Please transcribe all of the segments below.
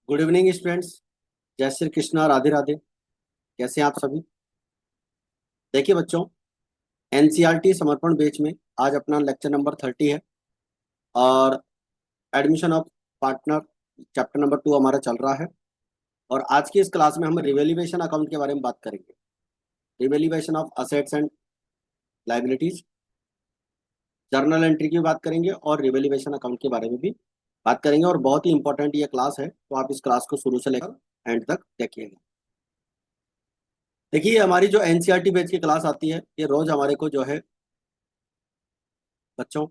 Good evening students. जय श्री कृष्णा, राधे राधे। कैसे हैं आप सभी? देखिए बच्चों, एनसीईआरटी समर्पण बैच में आज अपना लेक्चर नंबर 30 है और admission of partner chapter number 2 हमारा चल रहा है। और आज की इस क्लास में हम रिवैल्यूएशन अकाउंट के बारे में बात करेंगे। Revaluation of assets and liabilities, journal entry की बात करेंगे और रिवैल्यूएशन अकाउंट के बारे में भी बात करेंगे। और बहुत ही इंपॉर्टेंट ये क्लास है, तो आप इस क्लास को शुरू से लेकर एंड तक देखिएगा। देखिए, हमारी जो एनसीईआरटी बैच की क्लास आती है, ये रोज हमारे को जो है बच्चों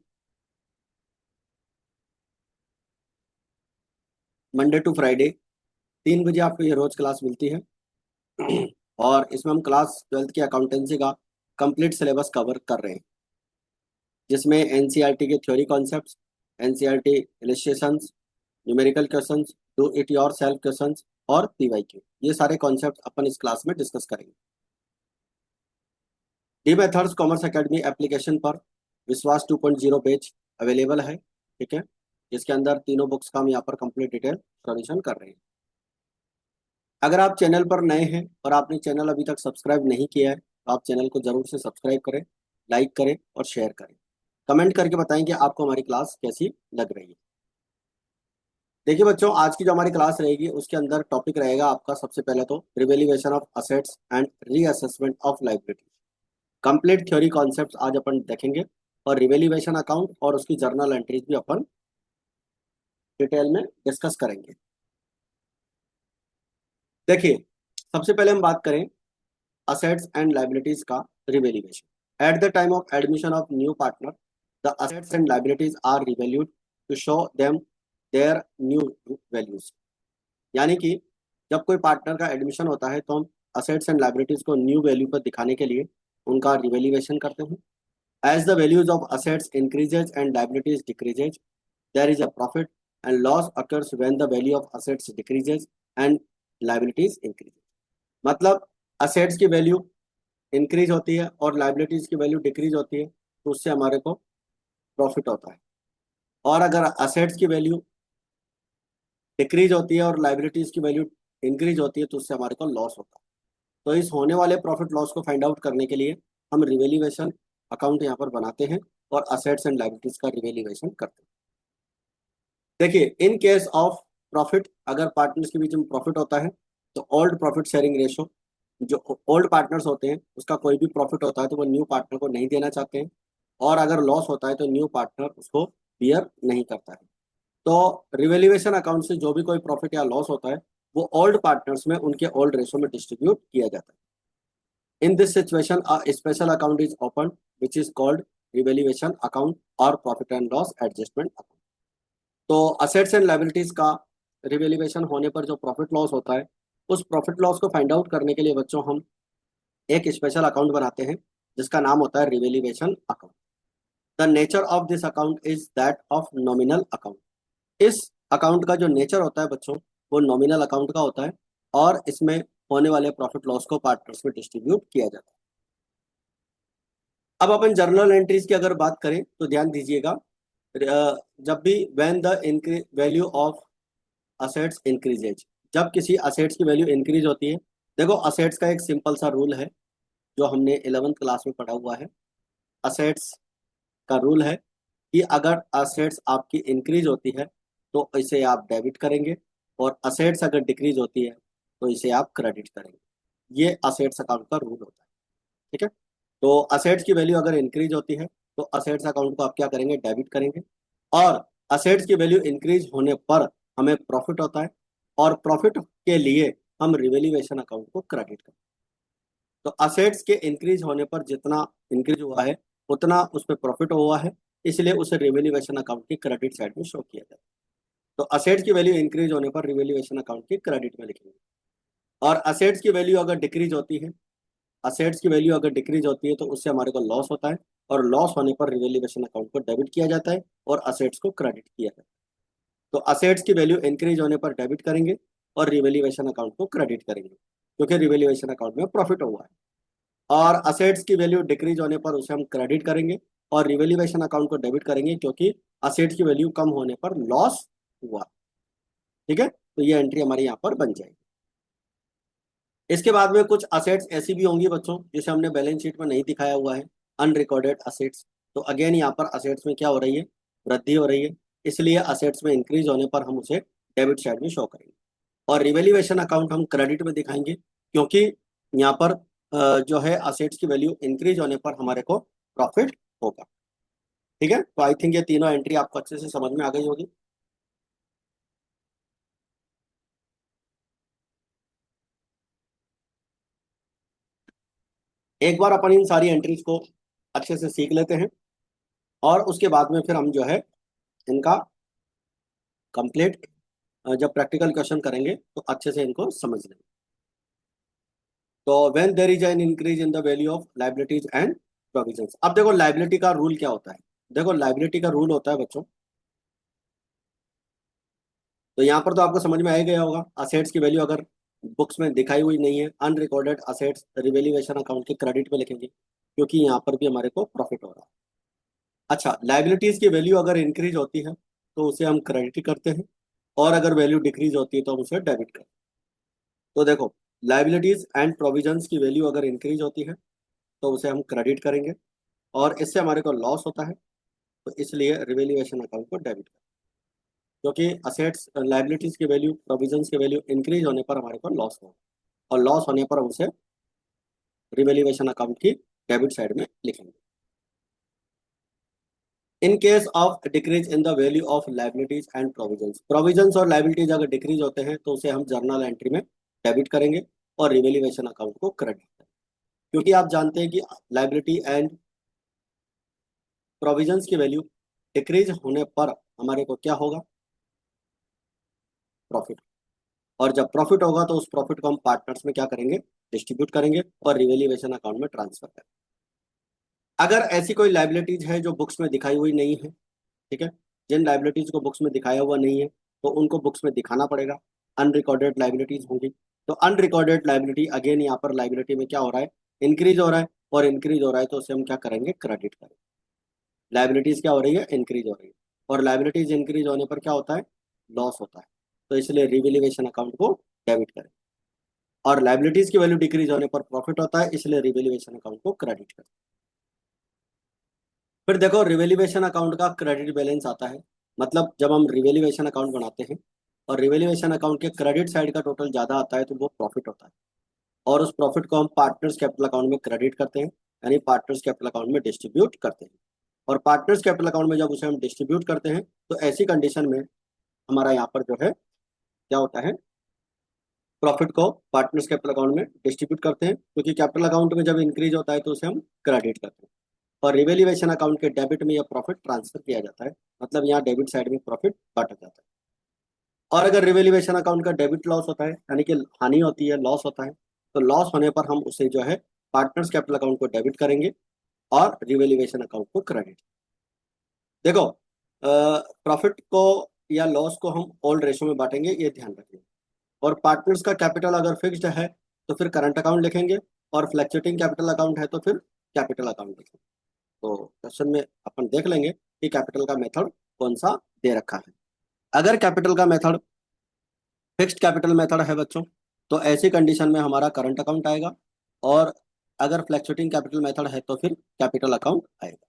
मंडे टू फ्राइडे 3 बजे आपको ये रोज क्लास मिलती है। और इसमें हम क्लास 12th की अकाउंटेंसी का कंप्लीट सिलेबस कवर कर रहे हैं, जिसमें एनसीईआरटी के theory concepts, NCERT illustrations, numerical questions, do it your self questions और पीवाईक्यू, ये सारे कॉन्सेप्ट्स अपन इस क्लास में डिस्कस करेंगे। D methods commerce academy application पर विश्वास 2.0 पेज अवेलेबल है, ठीक है, जिसके अंदर तीनों बुक्स का हम यहाँ पर कंप्लीट डिटेल सॉल्यूशन कर रहे हैं। अगर आप चैनल पर नए हैं और आपने चैनल अभी तक सब्सक्राइब नहीं किया है, तो आप चैनल को जरूर से सब्सक्राइब करें, लाइक करें और शेयर करें। कमेंट करके बताएं कि आपको हमारी क्लास कैसी लग रही है। देखिए बच्चों, आज की जो हमारी क्लास रहेगी उसके अंदर टॉपिक रहेगा आपका सबसे पहले तो revaluation of assets and reassessment of liability. Complete theory concepts आज अपन देखेंगे और रिवैल्यूएशन अकाउंट और उसकी जर्नल एंट्रीज भी अपन डिटेल में डिस्कस करेंगे। देखिए, सबसे पहले हम बात करें assets and liabilities का revaluation. At the time of admission of new partner, the assets and liabilities are revalued to show them their new values. यानी कि जब कोई पार्टनर का एडमिशन होता है तो हम असेट्स एंड लाइबिलिटीज को न्यू वैल्यू पर दिखाने के लिए उनका रिवैल्यूएशन करते हैं। As the values of assets increases and liabilities decreases, there is a profit and loss occurs when the value of assets decreases and liabilities increases. मतलब assets की वैल्यू इंक्रीज होती है और लाइबिलिटीज की वैल्यू डिक्रीज होती है, तो उससे हमारे को प्रॉफिट होता है। और अगर असेट्स की वैल्यू डिक्रीज होती है और लाइबिलिटीज की वैल्यू इंक्रीज होती है, तो उससे हमारे को लॉस होता है। तो इस होने वाले प्रॉफिट लॉस को फाइंड आउट करने के लिए हम रिवैल्यूएशन अकाउंट यहाँ पर बनाते हैं और असेट्स एंड लाइबिलिटीज का रिवैल्यूएशन करते हैं। देखिए, इन केस ऑफ प्रॉफिट, अगर पार्टनर्स के बीच में प्रॉफिट होता है तो ओल्ड प्रॉफिट शेयरिंग रेशो, जो ओल्ड पार्टनर्स होते हैं उसका कोई भी प्रॉफिट होता है तो वो न्यू पार्टनर को नहीं देना चाहते हैं। और अगर लॉस होता है तो न्यू पार्टनर उसको बियर नहीं करता है। तो रिवैल्यूएशन अकाउंट से जो भी कोई प्रॉफिट या लॉस होता है वो ओल्ड पार्टनर्स में उनके ओल्ड रेशो में डिस्ट्रीब्यूट किया जाता है। In this situation a special account is open which is called revaluation account और profit and loss adjustment account. तो असेट्स एंड लायबिलिटीज का रिवैल्यूएशन होने पर जो प्रॉफिट लॉस होता है, उस प्रॉफिट लॉस को फाइंड आउट करने के लिए बच्चों हम एक स्पेशल अकाउंट बनाते हैं जिसका नाम होता है revaluation account. The nature of this account is that of nominal account. इस अकाउंट का जो नेचर होता है बच्चों, वो नॉमिनल अकाउंट का होता है और इसमें होने वाले प्रॉफिट लॉस को पार्टनर्स में डिस्ट्रीब्यूट किया जाता है। अब अपन जर्नल एंट्रीज की अगर बात करें तो ध्यान दीजिएगा, जब भी when the value of assets increases, जब किसी असेट्स की वैल्यू इंक्रीज होती है। देखो, असेट्स का एक सिंपल सा रूल है जो हमने 11th क्लास में पढ़ा हुआ है। असेट्स का रूल है कि अगर असेट्स आपकी इंक्रीज होती है तो इसे आप डेबिट करेंगे और असेट्स अगर डिक्रीज होती है तो इसे आप क्रेडिट करेंगे। ये असेट्स अकाउंट का रूल होता है, ठीक है। तो असेट्स की वैल्यू अगर इंक्रीज होती है तो असेट्स अकाउंट को आप क्या करेंगे, डेबिट करेंगे। और असेट्स की वैल्यू इंक्रीज होने पर हमें प्रॉफिट होता है और प्रॉफिट के लिए हम रिवैल्यूएशन अकाउंट को क्रेडिट करते हैं। तो असेट्स के इंक्रीज होने पर जितना इंक्रीज हुआ है उतना उस पर प्रॉफिट हुआ है, इसलिए उसे रिवैल्यूएशन अकाउंट की क्रेडिट साइड में शो किया जाता है। तो असेट्स की वैल्यू इंक्रीज होने पर रिवैल्यूएशन अकाउंट की क्रेडिट में लिखेंगे। और असेट्स की वैल्यू अगर डिक्रीज होती है, असेट्स की वैल्यू अगर डिक्रीज होती है तो उससे हमारे को लॉस होता है और लॉस होने पर रिवैल्यूएशन अकाउंट को डेबिट किया जाता है और असेट्स को क्रेडिट किया जाता है। तो असेट्स की वैल्यू इंक्रीज होने पर डेबिट करेंगे और रिवैल्यूएशन अकाउंट को क्रेडिट करेंगे क्योंकि रिवैल्यूएशन अकाउंट में प्रॉफिट हुआ है। और असेट्स की वैल्यू डिक्रीज होने पर उसे हम क्रेडिट करेंगे और रिवैल्यूएशन अकाउंट को डेबिट करेंगे क्योंकि असेट्स की वैल्यू कम होने पर लॉस हुआ, ठीक है। तो ये एंट्री हमारी यहाँ पर बन जाएगी। इसके बाद में कुछ असेट्स ऐसी भी होंगी बच्चों जिसे हमने बैलेंस शीट में नहीं दिखाया हुआ है, अनरिकॉर्डेड असेट्स। तो अगेन यहाँ पर असेट्स में क्या हो रही है, वृद्धि हो रही है, इसलिए असेट्स में इंक्रीज होने पर हम उसे डेबिट साइड में शो करेंगे। और रिवेल्यूएशन अकाउंट हम क्रेडिट में दिखाएंगे, क्योंकि यहाँ पर जो है असेट्स की वैल्यू इंक्रीज होने पर हमारे को प्रॉफिट होगा। ठीक है, तो आई थिंक ये तीनों एंट्री आपको अच्छे से समझ में आ गई होगी। एक बार अपन इन सारी एंट्रीज को अच्छे से सीख लेते हैं और उसके बाद में फिर हम जो है इनका कंप्लीट जब प्रैक्टिकल क्वेश्चन करेंगे तो अच्छे से इनको समझ लेंगे। तो when there is an increase in the value of liabilities and provisions. अब देखो लायबिलिटी का रूल क्या होता है, देखो लायबिलिटी का रूल होता है बच्चों, तो यहाँ पर तो आपको समझ में आ ही गया होगा, असेट्स की वैल्यू अगर बुक्स में दिखाई हुई नहीं है, अनरिकॉर्डेड असेट्स रिवेल्यूएशन अकाउंट के क्रेडिट में लिखेंगे, क्योंकि यहाँ पर भी हमारे को प्रॉफिट हो रहा है। अच्छा, लायबिलिटीज की वैल्यू अगर इंक्रीज होती है तो उसे हम क्रेडिट करते हैं, और अगर वैल्यू डिक्रीज होती है तो हम उसे डेबिट करते हैं। तो देखो, लायबिलिटीज एंड प्रोविजंस की वैल्यू अगर इंक्रीज होती है तो उसे हम क्रेडिट करेंगे, और इससे हमारे को लॉस होता है, तो इसलिए रिवेल्यूएशन अकाउंट को डेबिट करें। क्योंकि असेट्स लायबिलिटीज की वैल्यू प्रोविजंस की वैल्यू इंक्रीज होने पर हमारे को लॉस होगा, और लॉस होने पर हम उसे रिवेल्यूएशन अकाउंट की डेबिट साइड में लिखेंगे। In case of decrease in the value of liabilities and provisions, provisions और लायबिलिटीज अगर डिक्रीज होते हैं तो उसे हम जर्नल एंट्री में डेबिट करेंगे और रिवेल्यूएशन अकाउंट को क्रेडिट करेंगे। क्योंकि आप जानते हैं कि लायबिलिटी एंड प्रोविजंस की वैल्यू डिक्रीज होने पर हमारे को क्या होगा, प्रॉफिट। और जब प्रॉफिट होगा तो उस प्रॉफिट को हम पार्टनर्स में क्या करेंगे, डिस्ट्रीब्यूट करेंगे और रिवेल्यूएशन अकाउंट में ट्रांसफर करेंगे। अगर ऐसी कोई लायबिलिटीज है जो बुक्स में दिखाई हुई नहीं है, ठीक है, जिन लायबिलिटीज को बुक्स में दिखाया हुआ नहीं है तो उनको बुक्स में दिखाना पड़ेगा, अनरिकॉर्डेड लायबिलिटीज होंगी। तो अनरिकॉर्डेड लायबिलिटी, अगेन यहाँ पर लायबिलिटी में क्या हो रहा है, इंक्रीज हो रहा है, और इंक्रीज हो रहा है तो उसे हम क्या करेंगे, क्रेडिट करेंगे। लायबिलिटीज क्या हो रही है, इंक्रीज हो रही है, और लायबिलिटीज इंक्रीज होने पर क्या होता है, लॉस होता है, तो इसलिए रिवेल्यूएशन अकाउंट को डेबिट करें। और लायबिलिटीज की वैल्यू डिक्रीज होने पर प्रॉफिट होता है, इसलिए रिवेल्यूएशन अकाउंट को क्रेडिट करें। फिर देखो, रिवेल्यूएशन अकाउंट का क्रेडिट बैलेंस आता है, मतलब जब हम रिवेल्यूएशन अकाउंट बनाते हैं और रिवेल्यूएशन अकाउंट के क्रेडिट साइड का टोटल ज़्यादा आता है तो वो प्रॉफिट होता है, और उस प्रॉफिट को हम पार्टनर्स कैपिटल अकाउंट में क्रेडिट करते हैं, यानी पार्टनर्स कैपिटल अकाउंट में डिस्ट्रीब्यूट करते हैं। और पार्टनर्स कैपिटल अकाउंट में जब उसे हम डिस्ट्रीब्यूट करते हैं तो ऐसी कंडीशन में हमारा यहाँ पर जो है क्या होता है, प्रॉफिट को पार्टनर्स कैपिटल अकाउंट में डिस्ट्रीब्यूट करते हैं, क्योंकि कैपिटल अकाउंट में जब इंक्रीज होता है तो उसे हम क्रेडिट करते हैं, और रिवेल्यूएशन अकाउंट के डेबिट में यह प्रॉफिट ट्रांसफर किया जाता है, मतलब यहाँ डेबिट साइड में प्रॉफिट बांटा जाता है। और अगर रिवेल्यूएशन अकाउंट का डेबिट लॉस होता है, यानी कि हानि होती है, लॉस होता है, तो लॉस होने पर हम उसे जो है पार्टनर्स कैपिटल अकाउंट को डेबिट करेंगे और रिवेल्यूएशन अकाउंट को क्रेडिट। देखो, प्रॉफिट को या लॉस को हम ऑल रेशो में बांटेंगे, ये ध्यान रखिए। और पार्टनर्स का कैपिटल अगर फिक्स्ड है तो फिर करंट अकाउंट लिखेंगे, और फ्लैक्चुएटिंग कैपिटल अकाउंट है तो फिर कैपिटल अकाउंट लिखेंगे। तो क्वेश्चन में अपन देख लेंगे कि कैपिटल का मेथड कौन सा दे रखा है। अगर कैपिटल का मेथड फिक्स्ड कैपिटल मेथड है बच्चों, तो ऐसी कंडीशन में हमारा करंट अकाउंट आएगा, और अगर फ्लैक्चुएटिंग कैपिटल मेथड है तो फिर कैपिटल अकाउंट आएगा।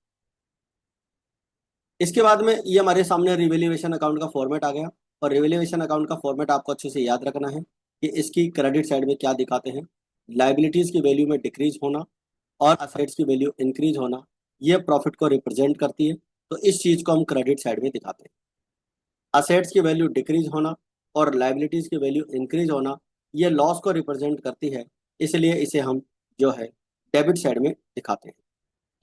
इसके बाद में ये हमारे सामने रिवेल्यूएशन अकाउंट का फॉर्मेट आ गया, और रिवेल्यूएशन अकाउंट का फॉर्मेट आपको अच्छे से याद रखना है कि इसकी क्रेडिट साइड में क्या दिखाते हैं, लायबिलिटीज की वैल्यू में डिक्रीज होना और असेट्स की वैल्यू इंक्रीज होना, ये प्रॉफिट को रिप्रेजेंट करती है, तो इस चीज को हम क्रेडिट साइड में दिखाते हैं। असेट्स की वैल्यू डिक्रीज होना और लायबिलिटीज की वैल्यू इंक्रीज होना, ये लॉस को रिप्रेजेंट करती है, इसलिए इसे हम जो है डेबिट साइड में दिखाते हैं।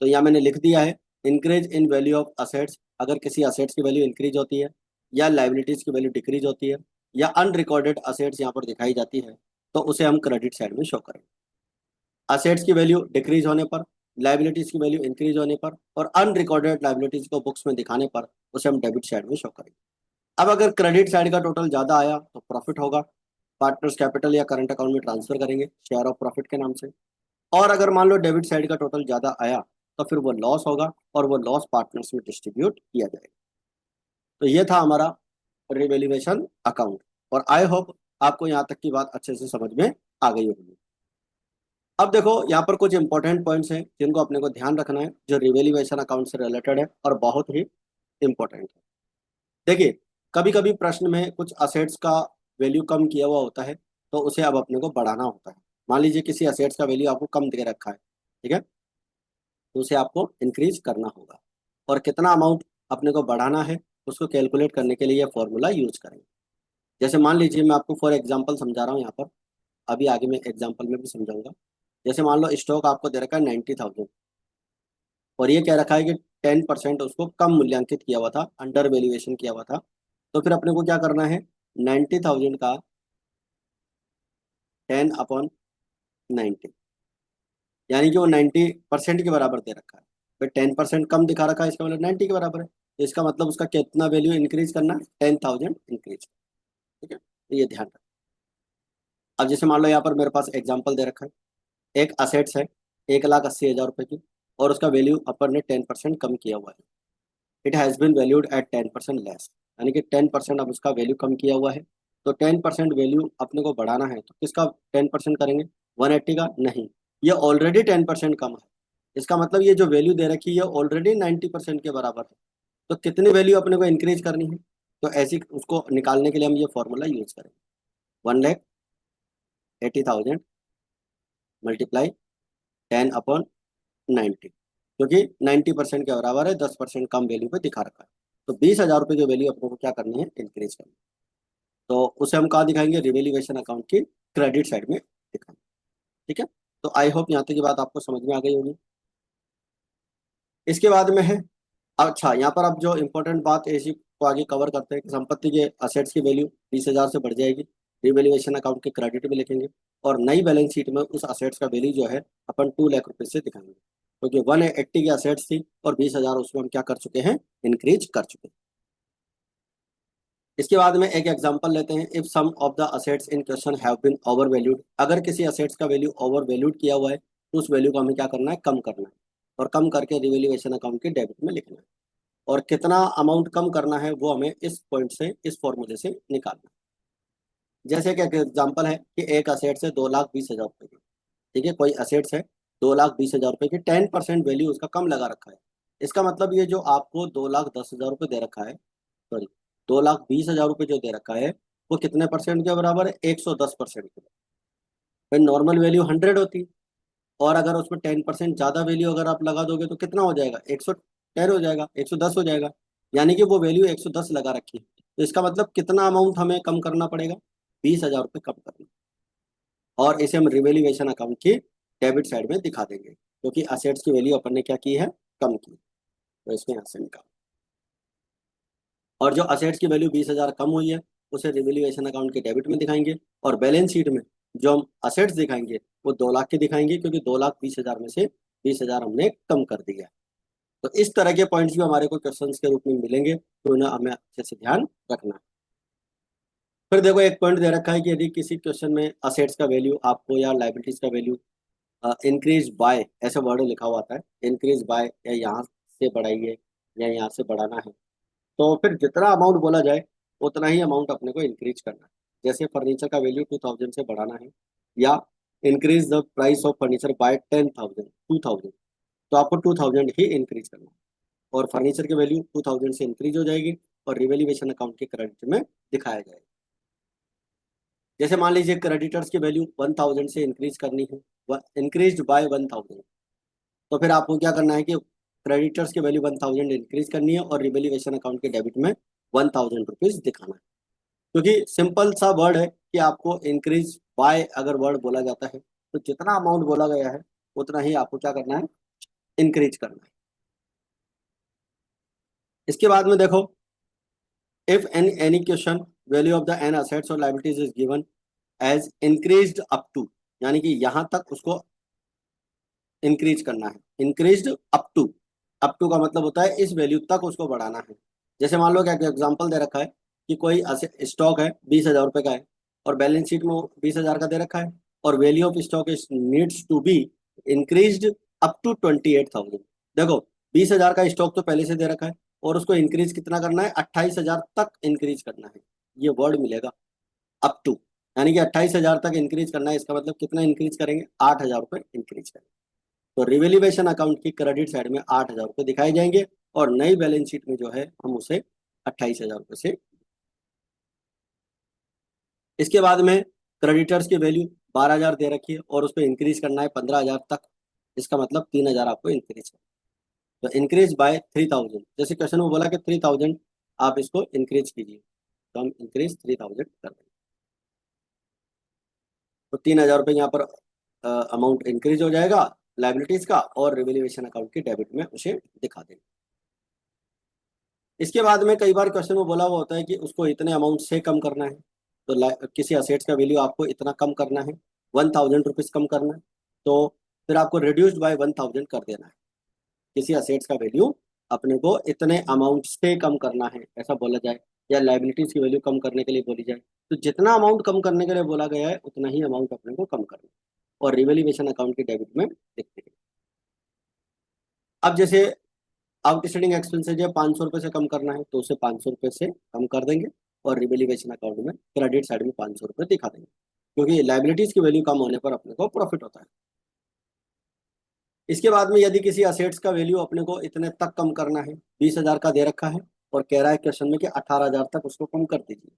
तो यहाँ मैंने लिख दिया है, increase in value of assets, अगर किसी असेट्स की वैल्यू इंक्रीज होती है या लायबिलिटीज की वैल्यू डिक्रीज होती है या अनरिकॉर्डेड असेट्स यहाँ पर दिखाई जाती है, तो उसे हम क्रेडिट साइड में शो करेंगे। असेट्स की वैल्यू डिक्रीज होने पर, लायबिलिटीज की वैल्यू इंक्रीज होने पर और अनरिकॉर्डेड लायबिलिटीज को बुक्स में दिखाने पर उसे हम डेबिट साइड में शो करेंगे। अब अगर क्रेडिट साइड का टोटल ज्यादा आया तो प्रॉफिट होगा, पार्टनर्स कैपिटल या करंट अकाउंट में ट्रांसफर करेंगे शेयर ऑफ प्रॉफिट के नाम से। और अगर मान लो डेबिट साइड का टोटल ज्यादा आया तो फिर वो लॉस होगा, और वो लॉस पार्टनर्स में डिस्ट्रीब्यूट किया जाएगा। तो ये था हमारा रिवेल्यूएशन अकाउंट। और आई होप आपको यहाँ तक की बात अच्छे से समझ में आ गई होगी। अब देखो यहाँ पर कुछ इंपॉर्टेंट पॉइंट्स हैं जिनको अपने को ध्यान रखना है, जो रिवेल्यूएशन अकाउंट से रिलेटेड है और बहुत ही इंपॉर्टेंट है। देखिए, कभी कभी प्रश्न में कुछ असेट्स का वैल्यू कम किया हुआ होता है, तो उसे अब अपने को बढ़ाना होता है। मान लीजिए किसी असेट्स का वैल्यू आपको कम दे रखा है, ठीक है, तो उसे आपको इंक्रीज करना होगा। और कितना अमाउंट अपने को बढ़ाना है उसको कैलकुलेट करने के लिए ये फॉर्मूला यूज करेंगे। जैसे मान लीजिए मैं आपको फॉर एग्जांपल समझा रहा हूँ यहाँ पर, अभी आगे मैं एग्जांपल में भी समझाऊंगा। जैसे मान लो स्टॉक आपको दे रखा है 90,000 और ये कह रखा है कि 10% उसको कम मूल्यांकित किया हुआ था, अंडर वैल्यूएशन किया हुआ था। तो फिर अपने को क्या करना है, 90,000 का 10/90, यानी कि वो 90% के बराबर दे रखा है। फिर 10% कम दिखा रखा है, इसका मतलब 90 के बराबर है, तो इसका मतलब उसका कितना वैल्यू इंक्रीज करना है, 10,000 इंक्रीज। ठीक है, तो ये ध्यान रखना। अब जैसे मान लो यहाँ पर मेरे पास एग्जाम्पल दे रखा है, एक असेट्स है 1,80,000 रुपए की, और उसका वैल्यू अपन ने 10% कम किया हुआ है। It has been valued at 10% less, यानी कि 10% अब उसका वैल्यू कम किया हुआ है। तो 10% वैल्यू अपने को बढ़ाना है, तो किसका 10% करेंगे, 180 का नहीं, ये ऑलरेडी 10% कम है। इसका मतलब ये जो वैल्यू दे रखी है ऑलरेडी 90% के बराबर है। तो कितनी वैल्यू अपने को इंक्रीज करनी है, तो ऐसी उसको निकालने के लिए हम ये फॉर्मूला यूज करेंगे, 1,80,000 मल्टीप्लाई 10/90, क्योंकि 90% के बराबर है, 10% कम वैल्यू पे दिखा रखा है। तो 20,000 रुपये की वैल्यू अपने को क्या करनी है, इंक्रीज करनी है। तो उसे हम कहाँ दिखाएंगे, रिवेल्यूएशन अकाउंट की क्रेडिट साइड में दिखाएंगे। ठीक है, तो आई होप यहाँ तक की बात आपको समझ में आ गई होगी। इसके बाद में है, अच्छा यहाँ पर अब जो इम्पोर्टेंट बात है इसी को आगे कवर करते हैं कि संपत्ति के असेट्स की वैल्यू 20,000 से बढ़ जाएगी, रिवेल्यूएशन अकाउंट के क्रेडिट में लिखेंगे, और नई बैलेंस शीट में उस असेट्स का वैल्यू जो है अपन 2 लाख रुपए से दिखाएंगे, क्योंकि 180 की असेट्स थी और 20,000 उसमें हम क्या कर चुके हैं, इंक्रीज कर चुके हैं। इसके बाद में एक एग्जांपल लेते हैं, if some of the assets in question have been overvalued, अगर किसी असेट्स का वैल्यू ओवर वैल्यूड किया हुआ है तो उस वैल्यू को हमें क्या करना है, कम करना है, और कम करके रिवेल्यूएशन अकाउंट के डेबिट में लिखना है। और कितना अमाउंट कम करना है वो हमें इस पॉइंट से, इस फॉर्मूले से निकालना है। जैसे कि एक एग्जांपल है कि एक असेट्स है 2,20,000 रुपए की, ठीक है, कोई असेट्स है 2,20,000 रुपए की, 10% वैल्यू उसका कम लगा रखा है। इसका मतलब ये जो आपको 2,10,000 रुपये दे रखा है, सॉरी 2,20,000 रुपये जो दे रखा है, वो कितने परसेंट के बराबर है, 110% के। फिर नॉर्मल वैल्यू 100 होती, और अगर उसमें 10% ज़्यादा वैल्यू अगर आप लगा दोगे तो कितना हो जाएगा, 110 हो जाएगा, 110 हो जाएगा, यानी कि वो वैल्यू 110 लगा रखी है। तो इसका मतलब कितना अमाउंट हमें कम करना पड़ेगा, 20,000 रुपये कम करना। और इसे हम रिवेल्यूएशन अकाउंट की डेबिट साइड में दिखा देंगे, क्योंकि असेट्स की वैल्यू अपन ने क्या की है, कम की। तो इसमें यहाँ से निकाल, और जो असेट्स की वैल्यू 20,000 कम हुई है उसे रिवेल्यूएशन अकाउंट के डेबिट में दिखाएंगे, और बैलेंस शीट में जो हम असेट्स दिखाएंगे वो 2 लाख के दिखाएंगे, क्योंकि 2,20,000 में से 20,000 हमने कम कर दिया है। तो इस तरह के पॉइंट्स भी हमारे को क्वेश्चन के रूप में मिलेंगे, तो उन्हें हमें अच्छे से ध्यान रखना है। फिर देखो एक पॉइंट दे रखा है कि यदि किसी क्वेश्चन में असेट्स का वैल्यू आपको या लाइबिलिटीज का वैल्यू इंक्रीज बाय ऐसे वर्ड लिखा हुआ आता है, इंक्रीज बाय या यहाँ से बढ़ाइए या यहाँ से बढ़ाना है, तो फिर जितना अमाउंट बोला जाए उतना ही अमाउंट अपने को इंक्रीज करना है। जैसे फर्नीचर का वैल्यू 2,000 से बढ़ाना है, या increase the price of furniture bye 10,000, 2,000, तो आपको 2,000 ही इंक्रीज करना है, और फर्नीचर की वैल्यू 2,000 से इंक्रीज हो जाएगी और रिवेल्यूएशन अकाउंट के क्रेडिट में दिखाया जाएगा। जैसे मान लीजिए क्रेडिटर्स की वैल्यू 1,000 से इंक्रीज करनी है, इंक्रीज बाय 1,000, तो फिर आपको क्या करना है कि क्रेडिटर्स की वैल्यू 1,000 इंक्रीज करनी है और रिवेल्यूएशन अकाउंट के डेबिट में 1,000 रुपीज दिखाना है। क्योंकि सिंपल सा वर्ड है कि आपको इंक्रीज बाय अगर वर्ड बोला जाता है तो जितना अमाउंट बोला गया है उतना ही आपको क्या करना है, इंक्रीज करना है। इसके बाद में देखो, if any question value of the an assets और liabilities is given as increased up to, यानी कि यहां तक उसको इंक्रीज करना है, increased up to, up to का मतलब होता है इस वैल्यू तक उसको बढ़ाना है। जैसे मान लो क्या एग्जांपल दे रखा है कि कोई स्टॉक है 20,000 रुपए का है, और बैलेंस शीट में 20,000 का दे रखा है, और value of stock is needs to be increased up to 28,000। देखो 20,000 का स्टॉक तो पहले से दे रखा है, और उसको इंक्रीज कितना करना है, 28,000 तक इंक्रीज करना है, ये वर्ड मिलेगा। अप टू, यानी कि 28,000 तक इंक्रीज करना है। इसका मतलब कितना इंक्रीज करेंगे, 8,000 रुपये इंक्रीज करेंगे। तो रिवेल्यूएशन अकाउंट की क्रेडिट साइड में 8,000 रुपये दिखाए जाएंगे और नई बैलेंस शीट में जो है हम उसे 28,000 रुपये से। इसके बाद में क्रेडिटर्स की वैल्यू 12,000 दे रखी है और उस पर इंक्रीज करना है 15,000 तक। इसका मतलब 3,000 आपको इंक्रीज करना है। तो इंक्रीज बाय 3,000, जैसे क्वेश्चन में बोला कि 3,000 आप इसको इंक्रीज कीजिए, तो हम इंक्रीज 3,000 कर देंगे। तो 3,000 रुपये यहाँ पर अमाउंट इंक्रीज हो जाएगा लाइबिलिटीज का और रिवेल्यूएशन अकाउंट की डेबिट में उसे दिखा देंगे। इसके बाद में कई बार क्वेश्चन में बोला हुआ होता है कि उसको इतने अमाउंट से कम करना है। तो किसी असेट्स का वैल्यू आपको इतना कम करना है, 1,000 रुपीज कम करना है, तो फिर आपको रिड्यूस्ड बाय 1,000 कर देना है। किसी असेट्स का वैल्यू अपने को इतने अमाउंट से कम करना है ऐसा बोला जाए, या लाइबिलिटीज की वैल्यू कम करने के लिए बोली जाए, तो जितना अमाउंट कम करने के लिए बोला गया है उतना ही अमाउंट अपने को कम करना है और रिवेल्यूएशन अकाउंट की डेबिट में लिखते हैं। अब जैसे आउटस्टैंडिंग एक्सपेंसेस है 500 रुपये से कम करना है, तो उसे 500 रुपये से कम कर देंगे और रिवेल्यूएशन अकाउंट में क्रेडिट साइड में 500 रुपये दिखा देंगे, क्योंकि लाइबिलिटीज की वैल्यू कम होने पर अपने को प्रॉफिट होता है। इसके बाद में यदि किसी असेट्स का वैल्यू अपने को इतने तक कम करना है, 20,000 का दे रखा है और कह रहा है क्वेश्चन में कि 18,000 तक उसको कम कर दीजिए।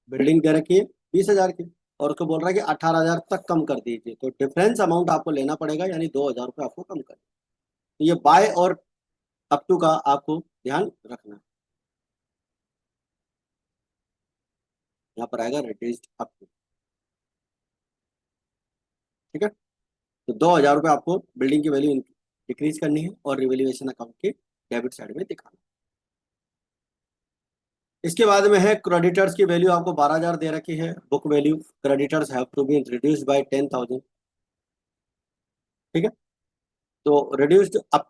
बिल्डिंग दे रखी है 20,000 की और उसको बोल रहा है कि 18,000 तक कम कर दीजिए, तो डिफरेंस अमाउंट आपको लेना पड़ेगा, यानी 2,000 रुपये आपको कम कर। तो ये बाय और अप टू का आपको ध्यान रखना है। यहाँ पर आएगा रिड्यूस्ड अप टू, ठीक है। तो 2,000 रुपये आपको बिल्डिंग की वैल्यू डिक्रीज करनी है और रिवेल्यूएशन अकाउंट के डेबिट साइड में दिखाना। इसके बाद में है क्रेडिटर्स की वैल्यू आपको 12,000 दे रखी है। Book value creditors have to be reduced by 10,000, ठीक है। तो रिड्यूस्ड अप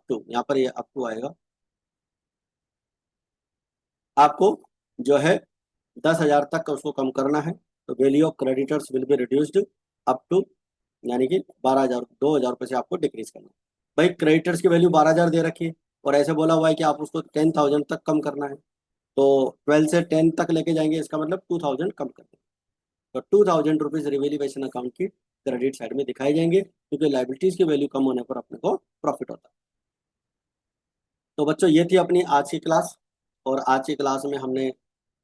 टू यहाँ पर ये अप टू आएगा, आपको जो है 10,000 तक का उसको कम करना है। तो value of creditors will be reduced up to, यानी कि 12,000, 2,000 रुपये से आपको डिक्रीज करना है। भाई क्रेडिटर्स की वैल्यू 12,000 दे रखी है और ऐसे बोला हुआ है कि आप उसको 10,000 तक कम करना है, तो 12 से 10 तक लेके जाएंगे, इसका मतलब 2,000 कम कर देंगे। तो 2,000 रुपीज रिवेल्यूएशन अकाउंट की क्रेडिट साइड में दिखाई जाएंगे, क्योंकि लाइबिलिटीज की वैल्यू कम होने पर अपने को प्रॉफिट होता है। तो बच्चों ये थी अपनी आज की क्लास, और आज की क्लास में हमने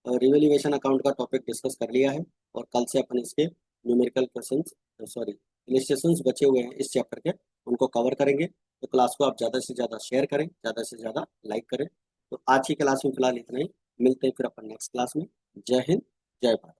रिवेल्यूएशन अकाउंट का टॉपिक डिस्कस कर लिया है और कल से अपन इसके न्यूमेरिकल क्वेश्चंस, सॉरी इलिस्ट्रेशंस बचे हुए हैं इस चैप्टर के, उनको कवर करेंगे। तो क्लास को आप ज़्यादा से ज़्यादा शेयर करें, ज़्यादा से ज़्यादा लाइक करें। तो आज की क्लास में फिलहाल इतना ही, मिलते हैं फिर अपन नेक्स्ट क्लास में। जय हिंद, जय भारत।